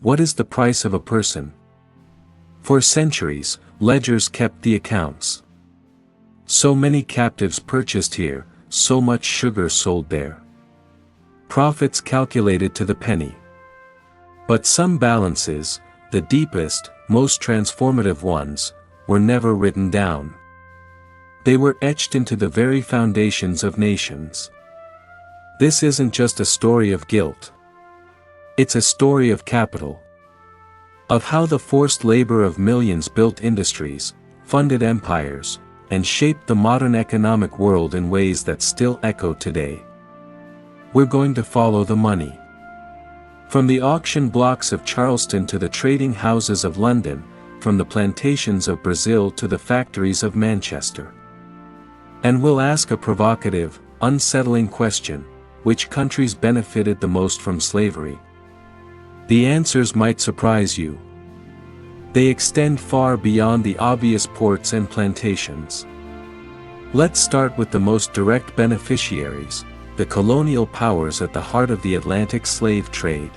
What is the price of a person? For centuries, ledgers kept the accounts. So many captives purchased here, so much sugar sold there. Profits calculated to the penny. But some balances, the deepest, most transformative ones, were never written down. They were etched into the very foundations of nations. This isn't just a story of guilt. It's a story of capital. Of how the forced labor of millions built industries, funded empires, and shaped the modern economic world in ways that still echo today. We're going to follow the money. From the auction blocks of Charleston to the trading houses of London, from the plantations of Brazil to the factories of Manchester. And we'll ask a provocative, unsettling question: which countries benefited the most from slavery? The answers might surprise you. They extend far beyond the obvious ports and plantations. Let's start with the most direct beneficiaries, the colonial powers at the heart of the Atlantic slave trade.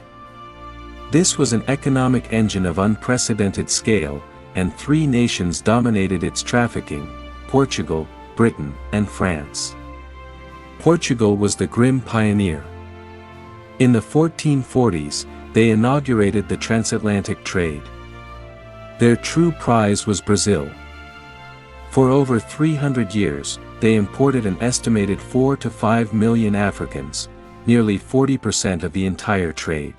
This was an economic engine of unprecedented scale, and three nations dominated its trafficking: Portugal, Britain, and France. Portugal was the grim pioneer. In the 1440s, they inaugurated the transatlantic trade. Their true prize was Brazil. For over 300 years, they imported an estimated 4 to 5 million Africans, nearly 40% of the entire trade.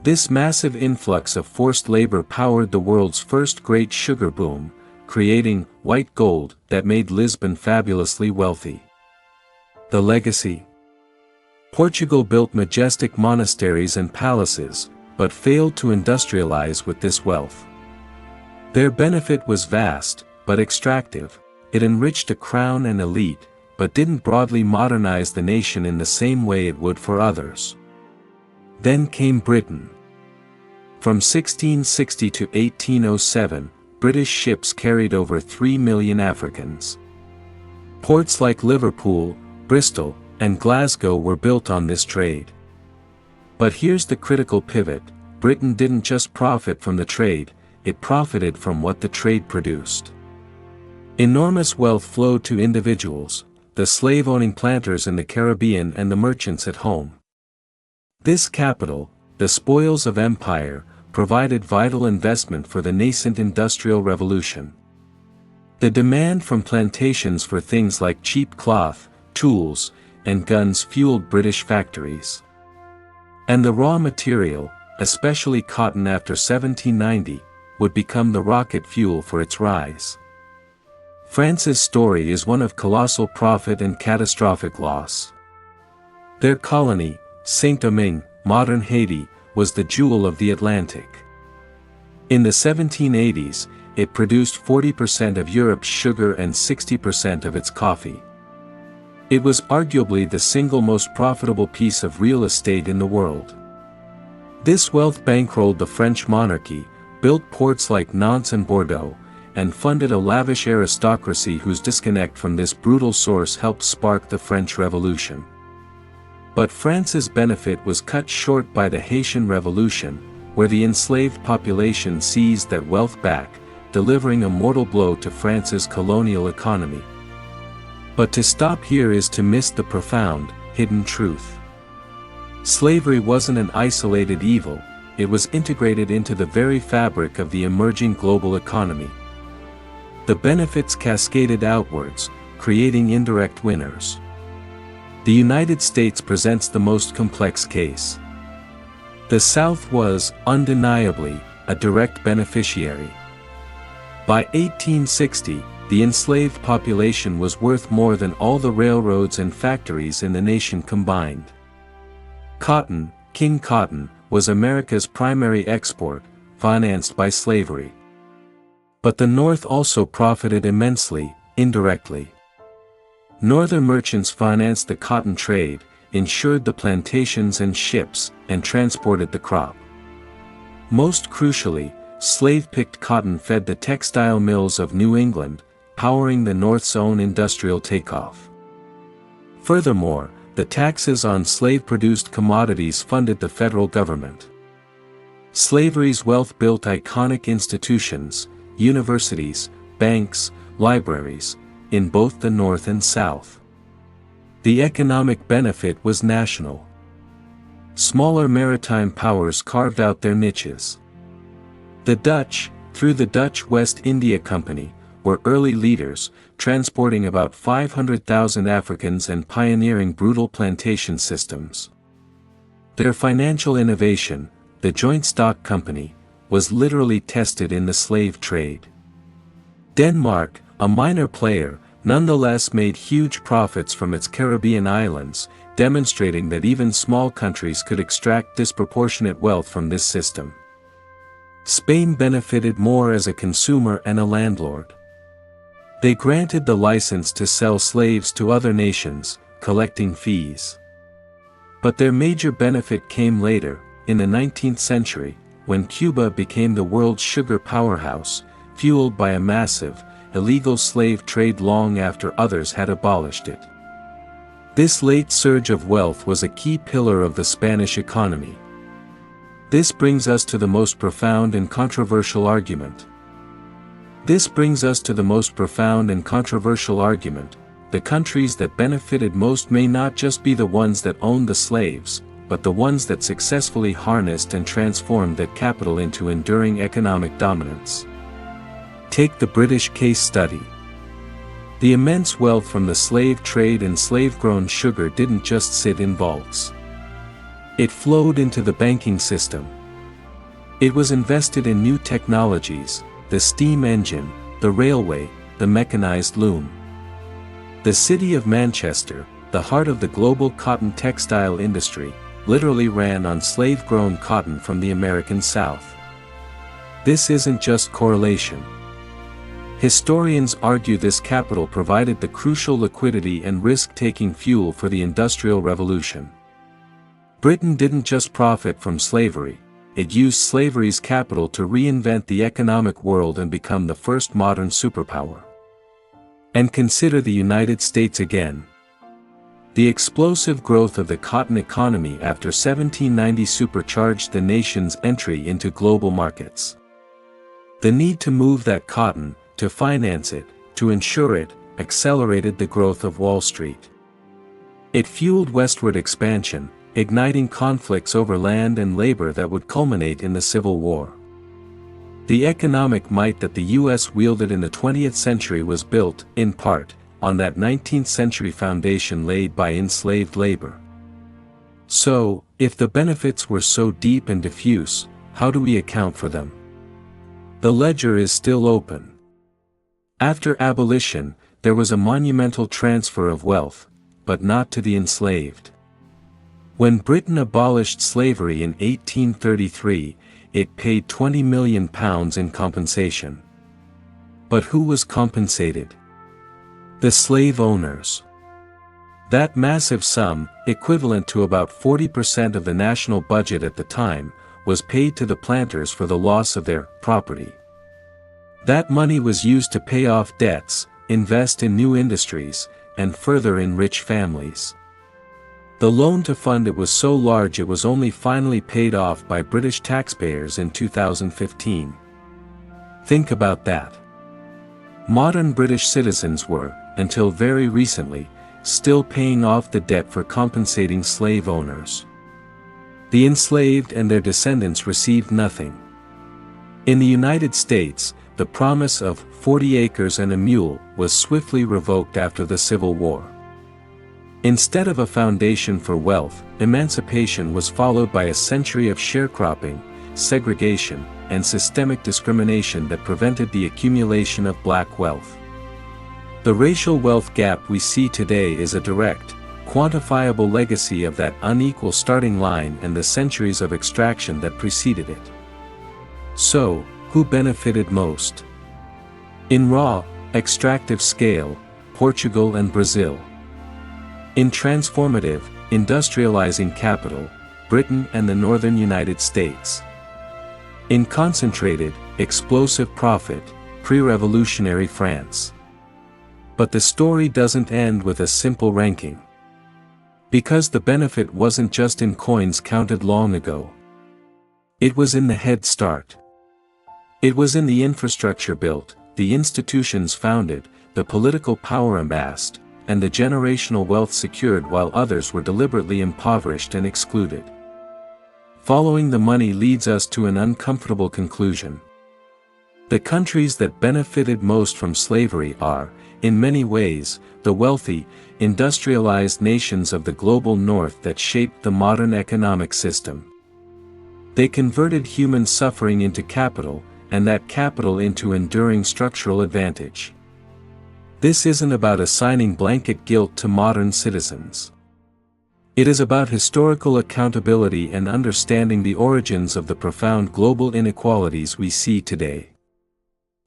This massive influx of forced labor powered the world's first great sugar boom, creating white gold that made Lisbon fabulously wealthy. The legacy. Portugal built majestic monasteries and palaces, but failed to industrialize with this wealth. Their benefit was vast, but extractive. It enriched a crown and elite, but didn't broadly modernize the nation in the same way it would for others. Then came Britain. From 1660 to 1807, British ships carried over 3 million Africans. Ports like Liverpool, Bristol, and Glasgow were built on this trade. But here's the critical pivot: Britain didn't just profit from the trade, it profited from what the trade produced. Enormous wealth flowed to individuals, the slave-owning planters in the Caribbean and the merchants at home. This capital, the spoils of empire, provided vital investment for the nascent Industrial Revolution. The demand from plantations for things like cheap cloth, tools, and guns fueled British factories. And the raw material, especially cotton after 1790, would become the rocket fuel for its rise. France's story is one of colossal profit and catastrophic loss. Their colony, Saint-Domingue, modern Haiti, was the jewel of the Atlantic. In the 1780s, it produced 40% of Europe's sugar and 60% of its coffee. It was arguably the single most profitable piece of real estate in the world. This wealth bankrolled the French monarchy, built ports like Nantes and Bordeaux, and funded a lavish aristocracy whose disconnect from this brutal source helped spark the French Revolution. But France's benefit was cut short by the Haitian Revolution, where the enslaved population seized that wealth back, delivering a mortal blow to France's colonial economy. But to stop here is to miss the profound, hidden truth. Slavery wasn't an isolated evil, it was integrated into the very fabric of the emerging global economy. The benefits cascaded outwards, creating indirect winners. The United States presents the most complex case. The South was, undeniably, a direct beneficiary. By 1860, the enslaved population was worth more than all the railroads and factories in the nation combined. Cotton, King Cotton, was America's primary export, financed by slavery. But the North also profited immensely, indirectly. Northern merchants financed the cotton trade, insured the plantations and ships, and transported the crop. Most crucially, slave-picked cotton fed the textile mills of New England, powering the North's own industrial takeoff. Furthermore, the taxes on slave-produced commodities funded the federal government. Slavery's wealth built iconic institutions, universities, banks, libraries, in both the North and South. The economic benefit was national. Smaller maritime powers carved out their niches. The Dutch, through the Dutch West India Company, were early leaders, transporting about 500,000 Africans and pioneering brutal plantation systems. Their financial innovation, the Joint Stock Company, was literally tested in the slave trade. Denmark, a minor player, nonetheless made huge profits from its Caribbean islands, demonstrating that even small countries could extract disproportionate wealth from this system. Spain benefited more as a consumer and a landlord. They granted the license to sell slaves to other nations, collecting fees. But their major benefit came later, in the 19th century, when Cuba became the world's sugar powerhouse, fueled by a massive, illegal slave trade long after others had abolished it. This late surge of wealth was a key pillar of the Spanish economy. This brings us to the most profound and controversial argument. The countries that benefited most may not just be the ones that owned the slaves, but the ones that successfully harnessed and transformed that capital into enduring economic dominance. Take the British case study. The immense wealth from the slave trade and slave-grown sugar didn't just sit in vaults. It flowed into the banking system. It was invested in new technologies, the steam engine, the railway, the mechanized loom. The city of Manchester, the heart of the global cotton textile industry, literally ran on slave-grown cotton from the American South. This isn't just correlation. Historians argue this capital provided the crucial liquidity and risk-taking fuel for the Industrial Revolution. Britain didn't just profit from slavery, it used slavery's capital to reinvent the economic world and become the first modern superpower. And consider the United States again. The explosive growth of the cotton economy after 1790 supercharged the nation's entry into global markets. The need to move that cotton, to finance it, to insure it, accelerated the growth of Wall Street. It fueled westward expansion, igniting conflicts over land and labor that would culminate in the Civil War. The economic might that the U.S. wielded in the 20th century was built, in part, on that 19th century foundation laid by enslaved labor. So, if the benefits were so deep and diffuse, how do we account for them? The ledger is still open. After abolition, there was a monumental transfer of wealth, but not to the enslaved. When Britain abolished slavery in 1833, it paid £20 million in compensation. But who was compensated? The slave owners. That massive sum, equivalent to about 40% of the national budget at the time, was paid to the planters for the loss of their property. That money was used to pay off debts, invest in new industries, and further enrich families. The loan to fund it was so large it was only finally paid off by British taxpayers in 2015. Think about that. Modern British citizens were, until very recently, still paying off the debt for compensating slave owners. The enslaved and their descendants received nothing. In the United States, the promise of 40 acres and a mule was swiftly revoked after the Civil War. Instead of a foundation for wealth, emancipation was followed by a century of sharecropping, segregation, and systemic discrimination that prevented the accumulation of black wealth. The racial wealth gap we see today is a direct, quantifiable legacy of that unequal starting line and the centuries of extraction that preceded it. So, who benefited most? In raw, extractive scale, Portugal and Brazil. In transformative, industrializing capital, Britain and the northern United States. In concentrated, explosive profit, pre-revolutionary France. But the story doesn't end with a simple ranking. Because the benefit wasn't just in coins counted long ago. It was in the head start. It was in the infrastructure built, the institutions founded, the political power amassed, and the generational wealth secured while others were deliberately impoverished and excluded. Following the money leads us to an uncomfortable conclusion. The countries that benefited most from slavery are, in many ways, the wealthy, industrialized nations of the global north that shaped the modern economic system. They converted human suffering into capital, and that capital into enduring structural advantage. This isn't about assigning blanket guilt to modern citizens. It is about historical accountability and understanding the origins of the profound global inequalities we see today.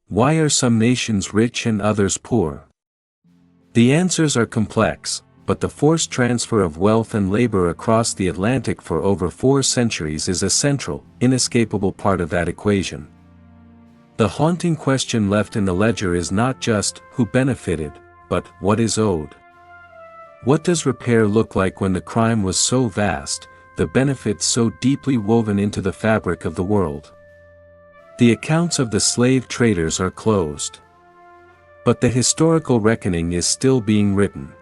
Why are some nations rich and others poor? The answers are complex, but the forced transfer of wealth and labor across the Atlantic for over 4 centuries is a central, inescapable part of that equation. The haunting question left in the ledger is not just who benefited, but what is owed. What does repair look like when the crime was so vast, the benefits so deeply woven into the fabric of the world? The accounts of the slave traders are closed. But the historical reckoning is still being written.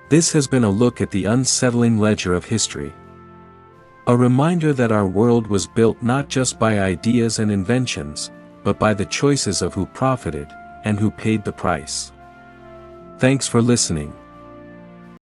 This has been a look at the unsettling ledger of history. A reminder that our world was built not just by ideas and inventions, but by the choices of who profited, and who paid the price. Thanks for listening.